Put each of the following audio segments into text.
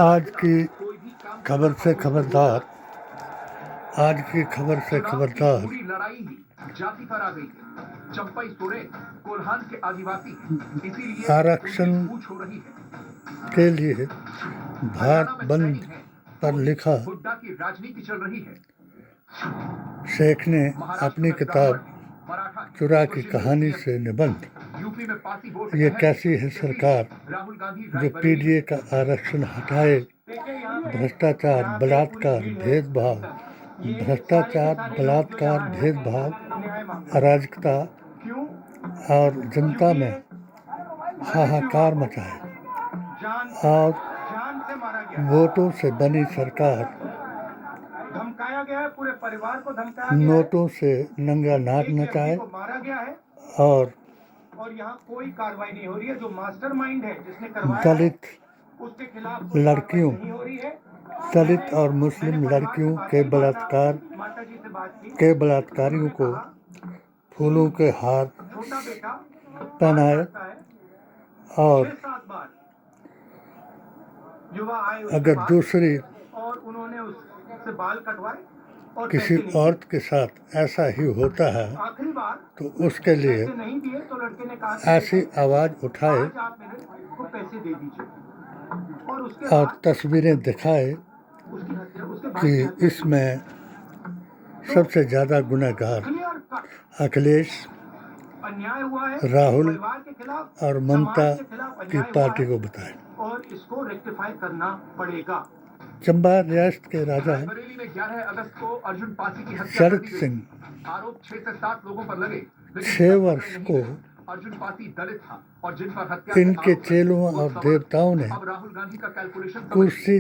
आज की खबर से खबरदार, आज की खबर से खबरदार। आरक्षण के लिए भारत बंद पर लिखा शेख ने अपनी किताब चुरा की कहानी से निबंध। ये कैसी है सरकार जो पीडीए का आरक्षण हटाए? भ्रष्टाचार, बलात्कार, भेदभाव, अराजकता और जनता में हाहाकार मचाए और वोटों से बनी सरकार धमकाया गया है, पूरे परिवार को धमकाया गया है, नोटों से नंगा नाच नचाए मारा गया है और यहाँ कोई कार्रवाई नहीं हो रही है। जो मास्टरमाइंड है जिसने करवाया दलित उसके खिलाफ लड़कियों, नहीं हो रही है। दलित और मुस्लिम लड़कियों के बलात्कारियों को फूलों के हार पहनाए और अगर दूसरी और उन्होंने उससे बाल कटवाए और किसी औरत के साथ ऐसा ही होता है आखिरी बार तो उसके लिए नहीं दिए तो लड़के ने कहा ऐसी आवाज उठाए आप मेरे को पैसे दे दीजिए और तस्वीरें दिखाए कि इसमें सबसे ज़्यादा गुनहगार अखिलेश, राहुल और ममता की पार्टी को बताए। और इसको रेक्टिफाई करना पड़ेगा। चंबा रियासत के राजा शरद सिंह 6 वर्ष को इनके चेलों और देवताओं ने कुर्सी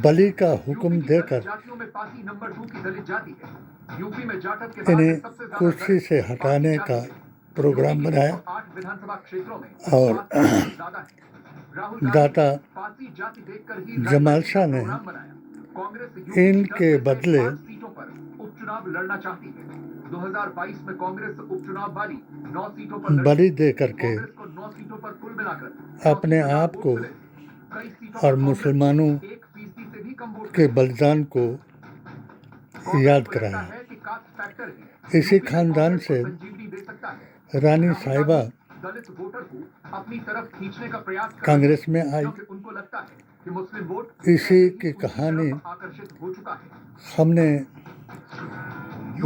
बलि का हुक्म देकर इन्हें कुर्सी से हटाने का प्रोग्राम बनाया और दाता जमाल शाह ने इनके बदले बलि दे करके अपने आप को और मुसलमानों के बलिदान को याद कराया। इसी खानदान से रानी साहिबा कांग्रेस में आई। इसी की कहानी हमने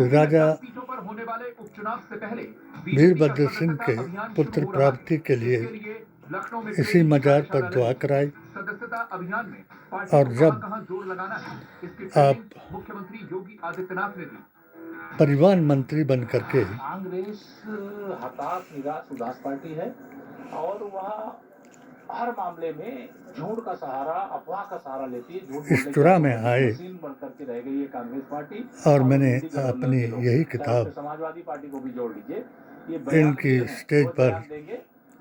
राजा वीरभद्र सिंह के पुत्र प्राप्ति के लिए इसी मजार पर दुआ कराई और जब आप परिवहन मंत्री बन करके कांग्रेस हताश, निराश, उदास पार्टी है और वह हर मामले में झूठ का सहारा, अफवाह का सहारा लेती है। इस चुरा में आए बन करके रह गई है कांग्रेस पार्टी। और मैंने अपनी यही किताब समाजवादी पार्टी को भी जोड़ लीजिए। इनकी स्टेज पर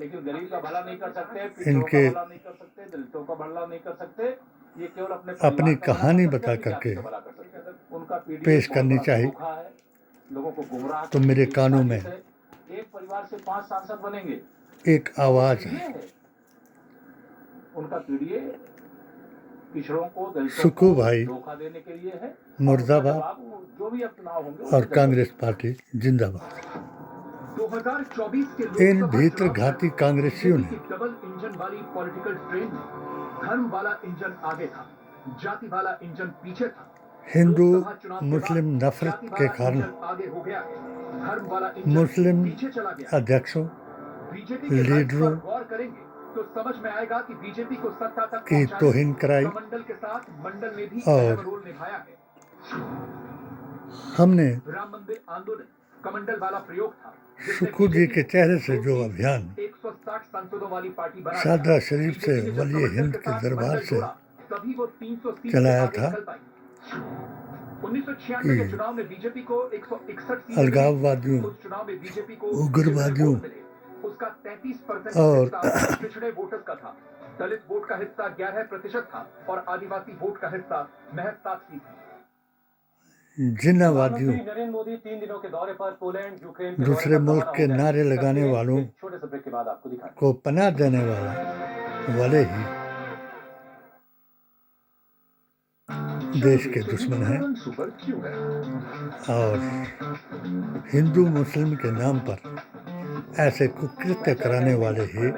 लेकिन गरीब का भला नहीं कर सकते, इनके भला नहीं कर सकते, दलितों का भला नहीं कर सकते। ये केवल अपनी कहानी बता करके पेश करनी चाहिए। लोगों को गुमराह तो मेरे कानों में एक परिवार से 5 सांसद बनेंगे। एक आवाज है, उनका पीडीए पिछड़ों को सुखू भाई धोखा देने के लिए है। मुर्दाबाद जो भी अब चुनाव होंगे और कांग्रेस पार्टी जिंदाबाद। 2024 के इन भीतर घाती कांग्रेसियों ने डबल इंजन वाली पॉलिटिकल ट्रेन में धर्म वाला इंजन आगे था, जाति वाला इंजन पीछे था। हिंदू मुस्लिम नफरत के कारण मुस्लिम अध्यक्षों, लीडरों तो समझ में आएगा कि बीजेपी को सत्ता तक की तौहीन कराई मंडल के साथ मंडल में भी और रोल निभाया है। हमने राम मंदिर आंदोलन कमंडल वाला प्रयोग था। सुखू जी के चेहरे से जो अभियान 160 सांसदों वाली पार्टी बना शारदा शरीफ से वली हिंद के दरबार से तभी वो 330 चलाया था 1996 के चुनाव में बीजेपी को 161 अलगाववादियों, चुनाव में बीजेपी को उग्रवादियों उसका 33% और पिछड़े वोटर्स का था। दलित वोट का हिस्सा 11% था और आदिवासी वोट का हिस्सा महज 7% था। जिन्नावादियों, नरेंद्र मोदी 3 दिनों के दौरे पर पोलैंड, यूक्रेन दूसरे मुल्क के नारे लगाने वालों बाद आपको दिखाएं। को पनाह देने वाले ही देश के दुश्मन हैं सुपर क्यों है? और हिंदू मुस्लिम के नाम पर ऐसे कुकृत्य कराने वाले ही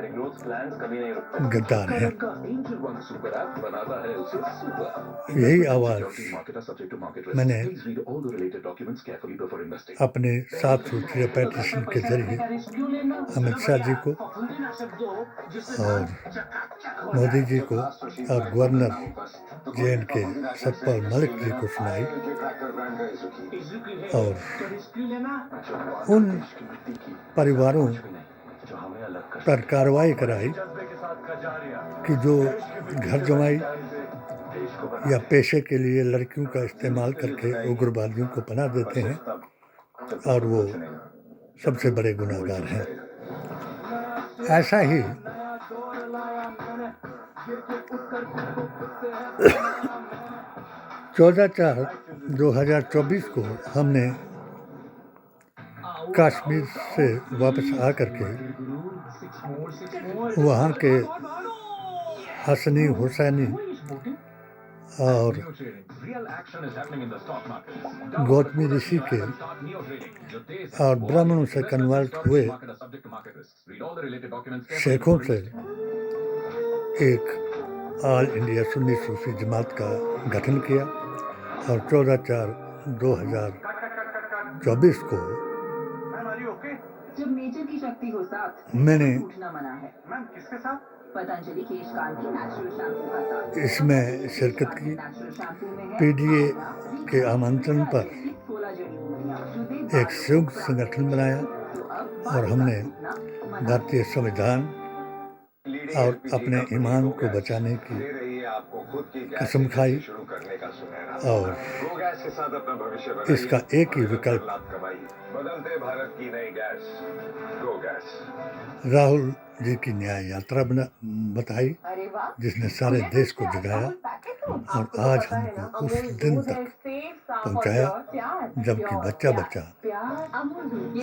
गद्दार हैं। यही आवाज़ मैंने अपने साफ सुथरे पेटिशन के जरिए अमित शाह जी को और मोदी जी को और गवर्नर JNK सतपाल मलिक जी को सुनाई और उन परिवारों पर कार्रवाई कराई कि जो घर जमाई या पेशे के लिए लड़कियों का इस्तेमाल करके उग्रवादियों को पनाह देते हैं और वो सबसे बड़े गुनहगार हैं। ऐसा ही 14/4/2024 को हमने कश्मीर से वापस आकर के वहाँ के हसनी हुसैनी और गौतमी ऋषि के और ब्राह्मणों से कन्वर्ट हुए शेखों से एक ऑल इंडिया सुन्नी सूफी जमात का गठन किया और 14/4/2024 को जब नेचर की शक्ति हो साथ मैंने उठना मना है। मैम किसके साथ? पतंजलि केश कांति नेचुरल शैम्पू का साथ। इसमें शिरकत की नेचुरल शैम्पू में है PDA के आमंत्रण पर 16 जड़ी बूटियां एक संयुक्त संगठन बनाया और हमने भारतीय संविधान और अपने ईमान को बचाने की कसम खाई और इसका एक ही विकल्प बदलते भारत की नई गैस गो गैस राहुल जी की न्याय यात्रा बताई अरे वाह, जिसने सारे देश को जगाया और आज हमको उस दिन तक पहुंचाया जबकि बच्चा बच्चा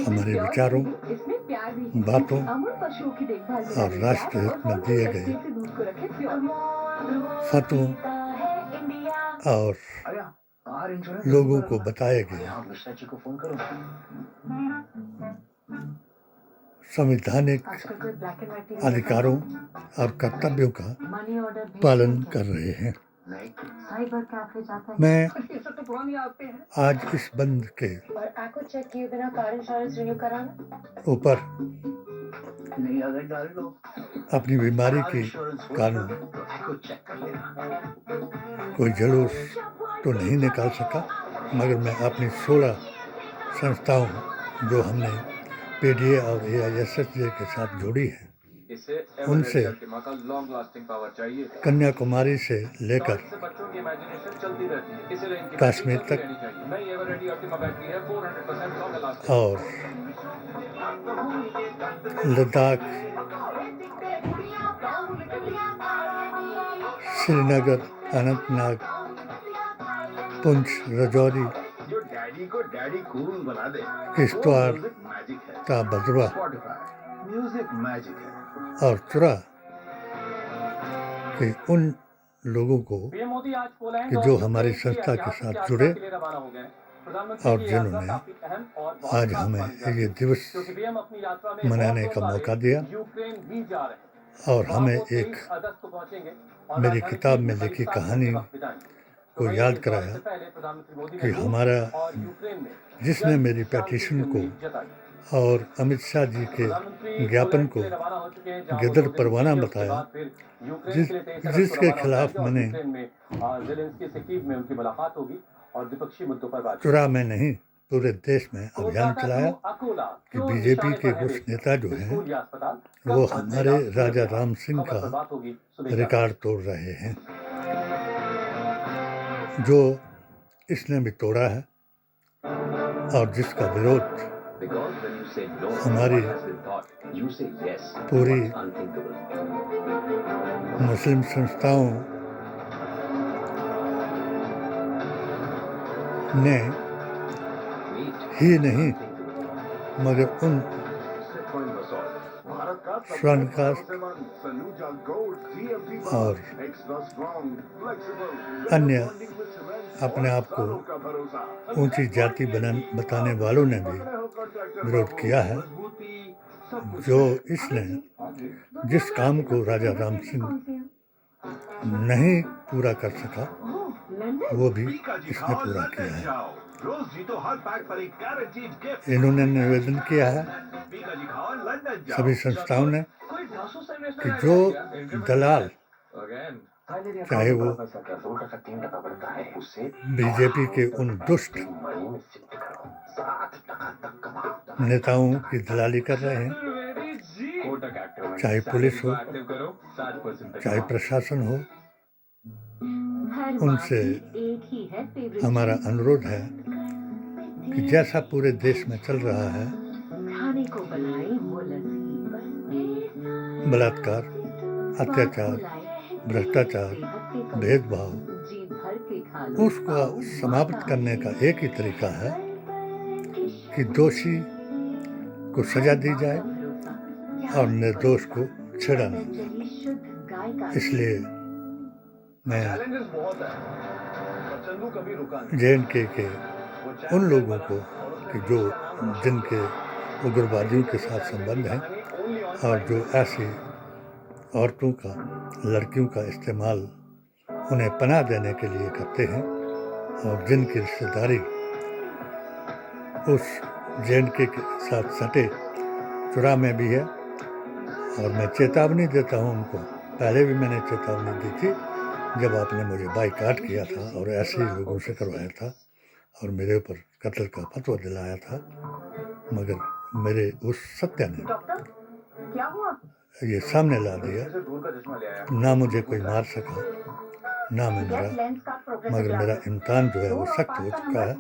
हमारे विचारों, बातों और राष्ट्र हित में दिए गए फतवों और लोगों को बताए गए संवैधानिक अधिकारों और कर्तव्यों का पालन कर रहे हैं। मैं आज इस बंद के ऊपर अपनी बीमारी के कारण कोई जुलूस तो नहीं निकाल सका, मगर मैं अपनी 16 संस्थाओं जो हमने PDA और AISSJ के साथ जोड़ी है उनसे कन्याकुमारी से लेकर कश्मीर तक और लद्दाख, श्रीनगर, अनंतनाग, पुंछ, राजौरी, किश्तवाड़ का भद्रवा और चुरा के उन लोगों को कि जो हमारी संस्था के साथ जुड़े और जिन्होंने आज हमें ये दिवस मनाने का मौका दिया और हमें एक मेरी किताब में लिखी कहानी को याद कराया कि हमारा जिसने मेरी पेटिशन को और अमित शाह जी के ज्ञापन को गिदड़ परवाना बताया, जिसके खिलाफ मैंने चुरा में नहीं पूरे देश में अभियान चलाया कि बीजेपी के कुछ नेता जो हैं वो हमारे राजा राम सिंह का रिकॉर्ड तोड़ रहे हैं, जो इसने भी तोड़ा है और जिसका विरोध हमारी पूरी मुस्लिम संस्थाओं ने ही नहीं मगर उन स्वर्णकास्ट और अन्य अपने आप को ऊंची जाति बताने वालों ने भी विरोध किया है। जो इसने जिस काम को राजा राम सिंह नहीं पूरा कर सका वो भी इसने पूरा किया है। इन्होंने निवेदन किया है सभी संस्थाओं ने कि जो दलाल चाहे वो बीजेपी के उन दुष्ट नेताओं की दलाली कर रहे हैं, चाहे पुलिस हो चाहे प्रशासन हो, उनसे हमारा अनुरोध है कि जैसा पूरे देश में चल रहा है बलात्कार, अत्याचार, भ्रष्टाचार, भेदभाव, उसको समाप्त करने का एक ही तरीका है कि दोषी को सजा दी जाए और निर्दोष को छेड़ा नहीं जाए। इसलिए मैं JNK के उन लोगों को कि जो जिनके उग्रवादियों के साथ संबंध हैं और जो ऐसी औरतों का, लड़कियों का इस्तेमाल उन्हें पनाह देने के लिए करते हैं और जिनकी रिश्तेदारी उस JNK के साथ सटे चुरा में भी है, और मैं चेतावनी देता हूं उनको। पहले भी मैंने चेतावनी दी थी जब आपने मुझे बाइकाट किया था और ऐसे ही लोगों से करवाया था और मेरे ऊपर कत्ल का फतवा दिलाया था, मगर मेरे उस सत्या ने क्या हुआ? ये सामने ला दिया। ना मुझे कोई मार सका ना मैं मरा, मगर मेरा इम्तिहान जो है वो सख्त हो चुका है।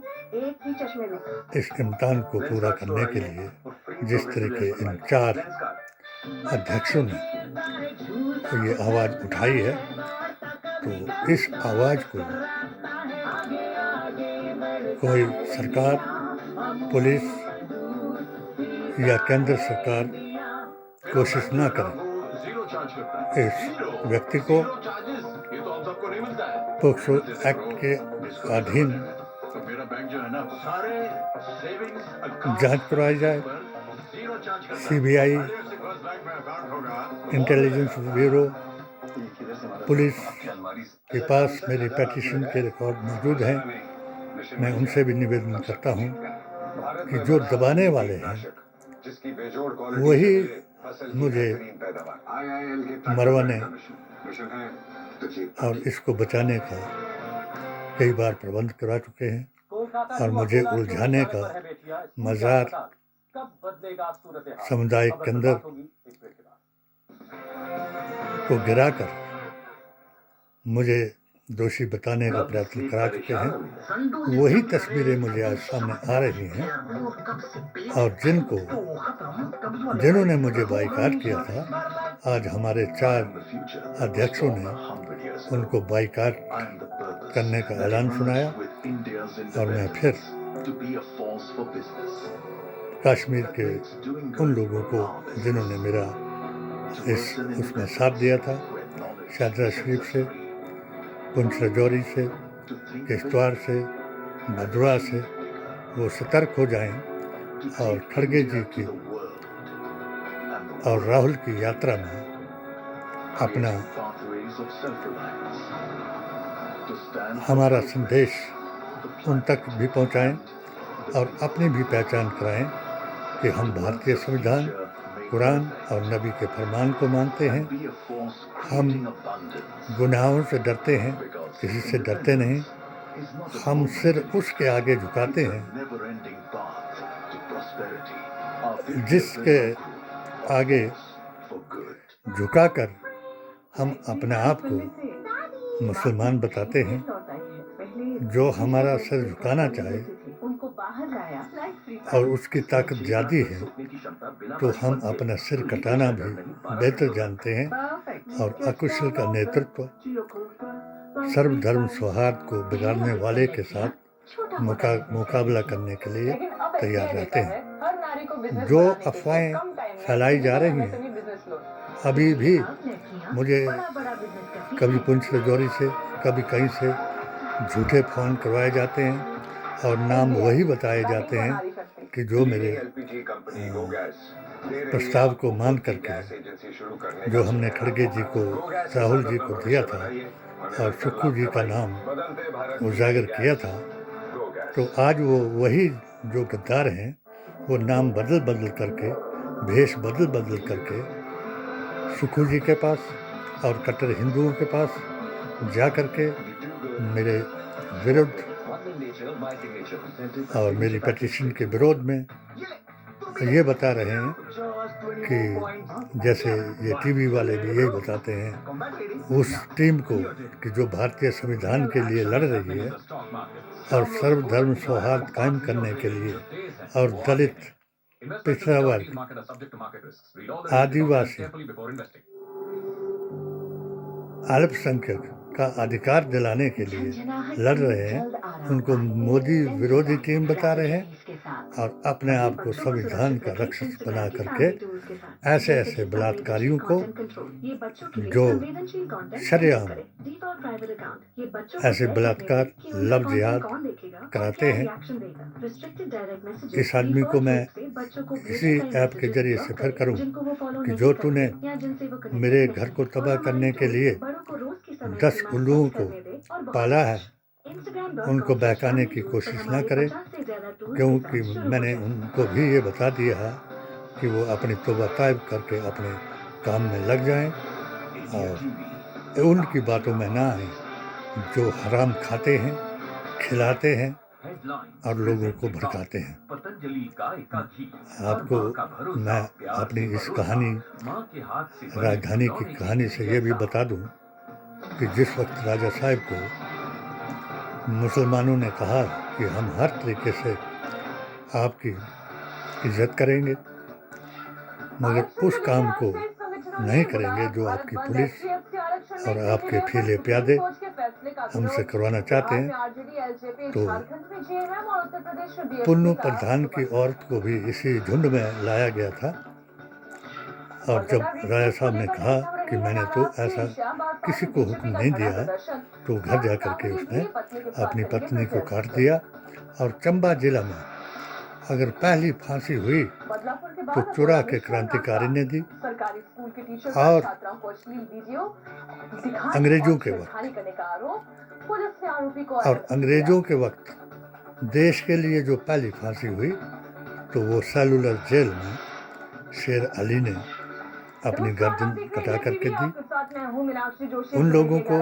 इस इम्तिहान को पूरा करने के लिए जिस तरीके इन 4 अध्यक्षों ने ये आवाज़ उठाई है, तो इस आवाज़ को कोई सरकार, पुलिस या केंद्र सरकार कोशिश ना करे इस व्यक्ति को पोक्सो एक्ट के अधीन जांच करवाई जाए। CBI, इंटेलिजेंस ब्यूरो, पुलिस के पास मेरी पेटिशन के रिकॉर्ड मौजूद हैं। मैं उनसे भी निवेदन करता हूं कि जो दबाने वाले हैं वही मुझे मरवाने और इसको बचाने का कई बार प्रबंध करा चुके हैं और मुझे उलझाने का मज़ार सामुदायिक केंद्र को गिराकर मुझे दोषी बताने का प्रयत्न करा चुके हैं। वही तस्वीरें मुझे आज सामने आ रही हैं और जिन्होंने मुझे बाइकाट किया था, आज हमारे 4 अध्यक्षों ने उनको बाइकाट करने का ऐलान सुनाया और मैं फिर कश्मीर के उन लोगों को जिन्होंने मेरा उसमें साथ दिया था, शाहजहाँ शरीफ से, पुंछ राजौरी से, किश्तवाड़ से, भदोही से, वो सतर्क हो जाएं और खड़गे जी की और राहुल की यात्रा में अपना हमारा संदेश उन तक भी पहुंचाएं और अपनी भी पहचान कराएं कि हम भारतीय संविधान, कुरान और नबी के फरमान को मानते हैं। हम गुनाहों से डरते हैं, किसी से डरते नहीं। हम सिर उसके आगे झुकाते हैं जिसके आगे झुकाकर हम अपने आप को मुसलमान बताते हैं। जो हमारा सिर झुकाना चाहे और उसकी ताकत ज़्यादा है तो हम अपना सिर कटाना भी बेहतर जानते हैं और अकुशल का नेतृत्व सर्वधर्म सौहार्द को बिगाड़ने वाले के साथ मुकाबला करने के लिए तैयार रहते हैं। जो अफवाहें फैलाई जा रही हैं अभी भी मुझे कभी पुंछ रजौरी से, कभी कहीं से झूठे फ़ोन करवाए जाते हैं और नाम वही बताए जाते हैं कि जो मेरे एलपीजी कंपनी गो गैस दे रही प्रस्ताव को है मान कि करके गैस एजेंसी शुरू करने जो का हमने सुझाव खड़गे जी को, गो गैस के राहुल साथ जी अपना को दिया भविष्य था बनाइए, हमें और मिलकर सुक्खू लाभ जी का कमाइए। नाम बदलते भारत की उजागर नई किया गैस, था, गो गैस। तो आज वो वही जो गद्दार हैं वो नाम बदल बदल करके, भेष बदल बदल करके सुक्खू जी के पास और कट्टर हिंदुओं के पास जा करके मेरे विरुद्ध और मेरी पिटीशन के विरोध में ये बता रहे हैं कि जैसे ये टीवी वाले भी यही बताते हैं उस टीम को कि जो भारतीय संविधान के लिए लड़ रही है और सर्वधर्म सौहार्द कायम करने के लिए और दलित, पिछड़ा वर्ग, आदिवासी, अल्पसंख्यक का अधिकार दिलाने के लिए लड़ रहे हैं, उनको मोदी विरोधी टीम बता रहे हैं और अपने आप को संविधान का रक्षक बना करके ऐसे ऐसे बलात्कारियों को जो शरेआम ऐसे बलात्कार, लव जिहाद कराते हैं, इस आदमी को मैं इसी ऐप के जरिए से फिर करूं कि जो तूने मेरे घर को तबाह करने के लिए 10 उल्लुओं को पाला है उनको बहकाने की कोशिश ना करें, क्योंकि मैंने उनको भी ये बता दिया है कि वो अपनी तौबा ताइब करके अपने काम में लग जाएं और उनकी बातों में ना आए जो हराम खाते हैं, खिलाते हैं और लोगों को भड़काते हैं। आपको मैं अपनी इस कहानी, राजधानी की कहानी से ये भी बता दूं कि जिस वक्त राजा साहब को मुसलमानों ने कहा कि हम हर तरीके से आपकी इज्जत करेंगे मगर उस काम को नहीं करेंगे जो आपकी पुलिस और आपके फीले प्यादे हमसे करवाना चाहते हैं, तो पुन्नू प्रधान की औरत को भी इसी झुंड में लाया गया था। और जब राजा साहब ने कहा कि मैंने तो ऐसा किसी को हुक्म नहीं दिया है, तो घर जा कर के उसने अपनी पत्नी को काट दिया। और चंबा जिला में अगर पहली फांसी हुई तो चुरा के क्रांतिकारी ने दी और अंग्रेजों के वक्त देश के लिए जो पहली फांसी हुई तो वो सेलुलर जेल में शेर अली ने अपनी गर्दन कटा करके दी। उन लोगों को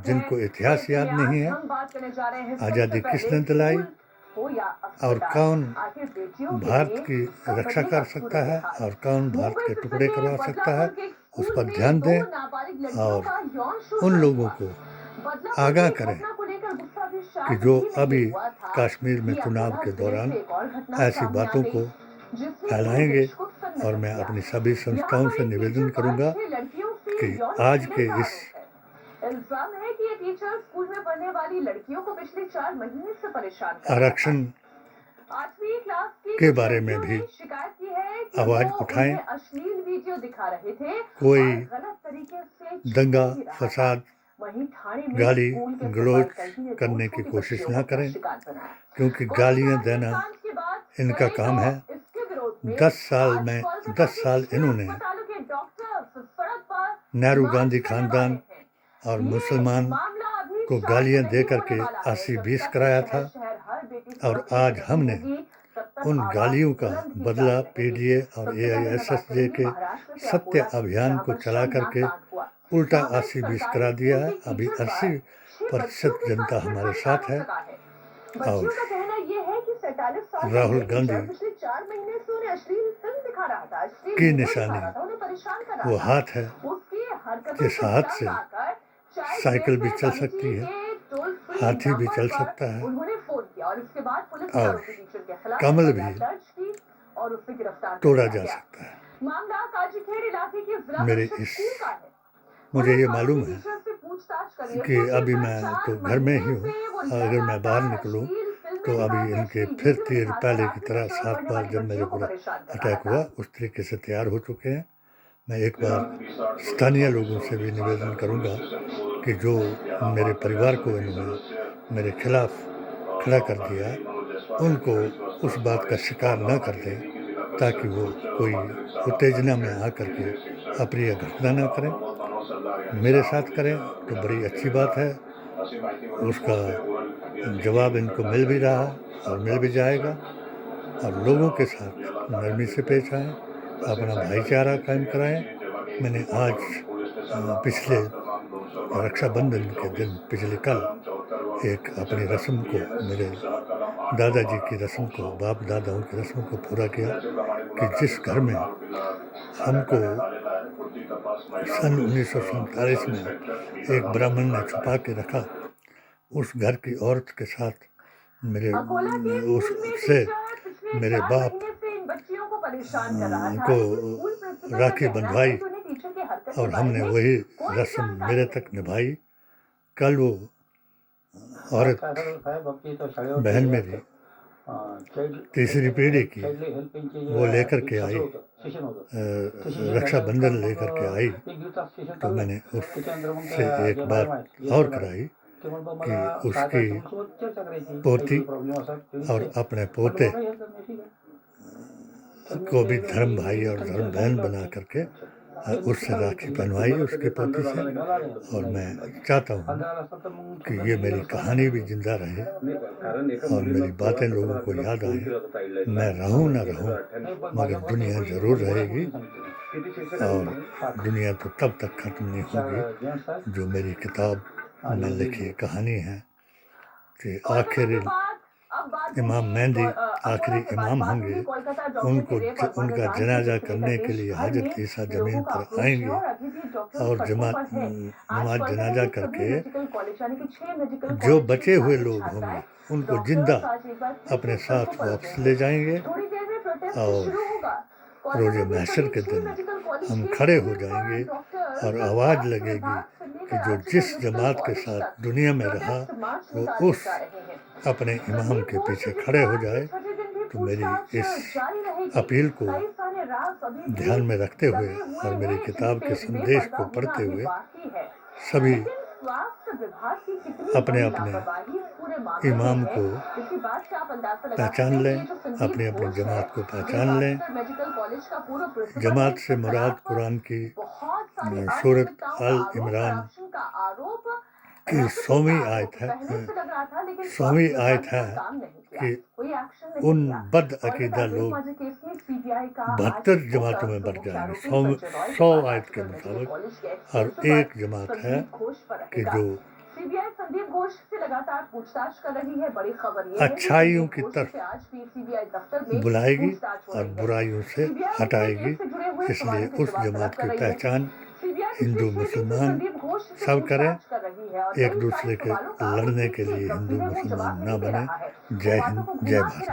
जिनको इतिहास याद नहीं है, आज़ादी किसने दिलाई और कौन भारत की रक्षा कर सकता है और कौन भारत के टुकड़े करवा सकता है, उस पर ध्यान दें और उन लोगों को आगाह करें कि जो अभी कश्मीर में चुनाव के दौरान ऐसी बातों को फैलाएंगे। और मैं अपनी सभी संस्थाओं से निवेदन करूंगा कि आज के इस इल्जाम है कि ये टीचर स्कूल में पढ़ने वाली लड़कियों को पिछले 4 महीने से परेशान कर आरक्षण 8वीं क्लास के बारे में भी शिकायत की है कि आवाज उठाएं। अश्लील वीडियो दिखा रहे थे, कोई गलत तरीके से दंगा फसाद, वहीं थाने में गाली स्कूल के गलौज सुपरवाइजर करने की दोस्तों कोशिश बच्चों ना को करें, शिकार बनाया। क्योंकि गालियां देना के बाद इनका काम है। इसके विरोध में 10 साल इन्होंने नेहरू गांधी खानदान और मुसलमान को गालियां दे करके 80-20 कराया था और आज हमने उन गालियों का बदला पीडीए और एआईएसएसजे के सत्य अभियान को चला करके उल्टा 80-20 करा दिया है। अभी 80% जनता हमारे साथ है और राहुल गांधी की निशानी वो हाथ है जिस हाथ से साइकिल भी चल सकती है, हाथी भी चल सकता है और कमल भी तोड़ा जा सकता है। मेरे इस मुझे ये मालूम है कि अभी मैं तो घर में ही हूँ, अगर मैं बाहर निकलूँ तो अभी इनके फिर तीर पहले की तरह 7 बार जब मेरे ऊपर अटैक हुआ उस तरीके से तैयार हो चुके हैं। मैं एक बार स्थानीय लोगों से भी निवेदन करूंगा कि जो मेरे परिवार को इन्होंने मेरे खिलाफ खड़ा कर दिया, उनको उस बात का शिकार न कर दें, ताकि वो कोई उत्तेजना में आकर के अप्रिय घटना न करें। मेरे साथ करें तो बड़ी अच्छी बात है, उसका जवाब इनको मिल भी रहा और मिल भी जाएगा। और लोगों के साथ नरमी से पेश आएँ, अपना भाईचारा कायम कराएं। मैंने आज पिछले रक्षाबंधन के दिन, पिछले कल, एक अपनी रस्म को, मेरे दादाजी की रस्म को, बाप दादाओं की रस्म को पूरा किया कि जिस घर में हमको सन 1947 में एक ब्राह्मण ने छुपा के रखा, उस घर की औरत के साथ उससे मेरे बाप को राखी बंधवाई और हमने वही रस्म मेरे तक निभाई। कल वो औरत, बहन मेरी, तीसरी पीढ़ी की, वो लेकर के आई, रक्षाबंधन लेकर के आई, तो मैंने उससे एक बात और कराई कि उसकी पोती और अपने पोते को भी धर्म भाई और धर्म बहन बना करके उससे राखी पहनवाई, उसके पोती से। और मैं चाहता हूँ कि ये मेरी कहानी भी जिंदा रहे और मेरी बातें लोगों को याद आए। मैं रहूँ ना रहूँ, मगर दुनिया ज़रूर रहेगी, और दुनिया तो तब तक ख़त्म नहीं होगी जो मेरी किताब में लिखी कहानी है कि आखिरी इमाम मेहदी आखिरी इमाम होंगे, उनका जनाजा करने के लिए हजरत ईसा ज़मीन पर आएंगे और नमाज जनाजा करके जो बचे हुए लोग होंगे उनको जिंदा अपने साथ वापस ले जाएंगे, और रोज़े महशर के दिन हम खड़े हो जाएंगे और आवाज़ लगेगी कि जो जिस जमात के साथ दुनिया में रहा वो उस अपने इमाम के पीछे खड़े हो जाए। तो मेरी इस अपील को ध्यान में रखते हुए और मेरी किताब के संदेश को पढ़ते हुए सभी अपने अपने इमाम को पहचान लें, अपनी अपनी जमात को पहचान लें। जमात से मुराद कुरान की सूरत अल इमरान की 100वीं आयत है कि उन बद अकीदा लोग 72 जमातों में बढ़ जाएंगे 100 आयत के मुताबिक, और एक जमात है कि जो अच्छाइयों की तरफ बुलाएगी और बुराइयों से हटाएगी। इसलिए उस जमात की पहचान हिंदू मुसलमान सब करें, एक दूसरे के लड़ने के लिए हिंदू मुसलमान ना बने। जय हिंद, जय भारत।